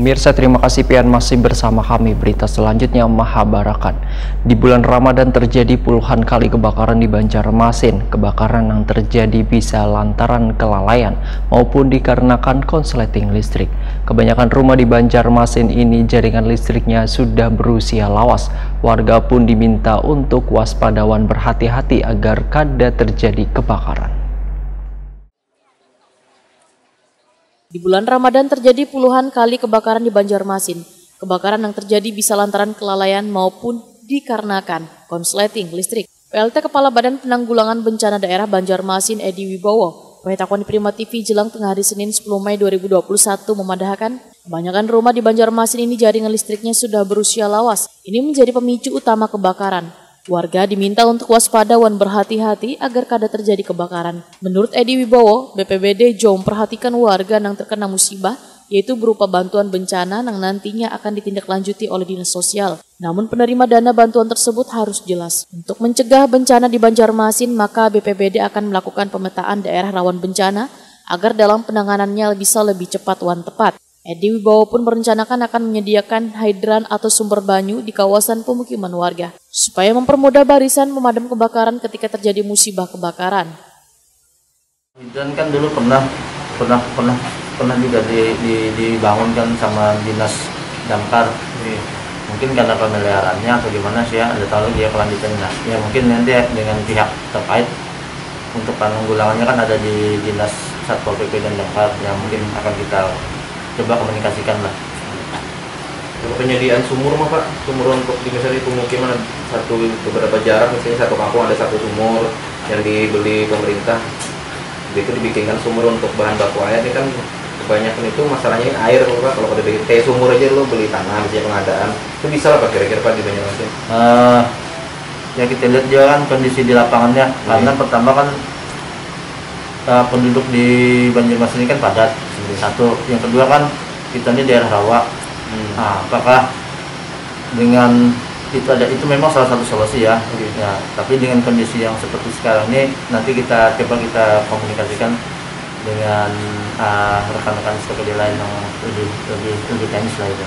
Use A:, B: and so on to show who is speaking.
A: Pemirsa, terima kasih pian masih bersama kami. Berita selanjutnya Mahabarakan. Di bulan Ramadan terjadi puluhan kali kebakaran di Banjarmasin. Kebakaran yang terjadi bisa lantaran kelalaian maupun dikarenakan konsleting listrik. Kebanyakan rumah di Banjarmasin ini jaringan listriknya sudah berusia lawas. Warga pun diminta untuk waspadawan berhati-hati agar kada terjadi kebakaran.
B: Di bulan Ramadan terjadi puluhan kali kebakaran di Banjarmasin. Kebakaran yang terjadi bisa lantaran kelalaian maupun dikarenakan konsleting listrik. PLT Kepala Badan Penanggulangan Bencana Daerah Banjarmasin Edi Wibowo, Pemberitahuan di Prima TV jelang tengah hari Senin 10 Mei 2021 memandahkan kebanyakan rumah di Banjarmasin ini jaringan listriknya sudah berusia lawas. Ini menjadi pemicu utama kebakaran. Warga diminta untuk waspada dan berhati-hati agar kada terjadi kebakaran. Menurut Edi Wibowo, BPBD Jom perhatikan warga yang terkena musibah, yaitu berupa bantuan bencana yang nantinya akan ditindaklanjuti oleh Dinas Sosial. Namun penerima dana bantuan tersebut harus jelas. Untuk mencegah bencana di Banjarmasin, maka BPBD akan melakukan pemetaan daerah rawan bencana agar dalam penanganannya bisa lebih cepat dan tepat. Edi Wibowo pun merencanakan akan menyediakan hidran atau sumber banyu di kawasan pemukiman warga, supaya mempermudah barisan pemadam kebakaran ketika terjadi musibah kebakaran.
C: Hidran kan dulu pernah juga dibangunkan sama dinas damkar. Mungkin karena pemeliharaannya atau gimana sih ya, ada tahu lagi ya kelanjutannya. Ya mungkin nanti dengan pihak terkait untuk penanggulangannya kan ada di dinas Satpol PP dan damkar yang mungkin akan kita coba komunikasikan lah.
D: Penyediaan sumur mah Pak, sumur untuk di misalnya pemukiman beberapa jarak, misalnya satu kampung ada satu sumur yang dibeli pemerintah, itu dibikinkan sumur untuk bahan baku air. Ini kan kebanyakan itu masalahnya air Pak. Kalau udah kayak sumur aja lo beli tanah, misalnya pengadaan, itu bisa lah Pak kira-kira Pak di Banjarmasin.
C: Ya kita lihat juga kan kondisi di lapangannya, karena pertama kan penduduk di Banjarmasin ini kan padat. Satu, yang kedua kan kita ini daerah rawa. Nah, apakah dengan itu memang salah satu solusi ya. Ya, tapi dengan kondisi yang seperti sekarang ini nanti kita coba kita komunikasikan dengan rekan-rekan sekolah lain yang lebih teknis lah itu.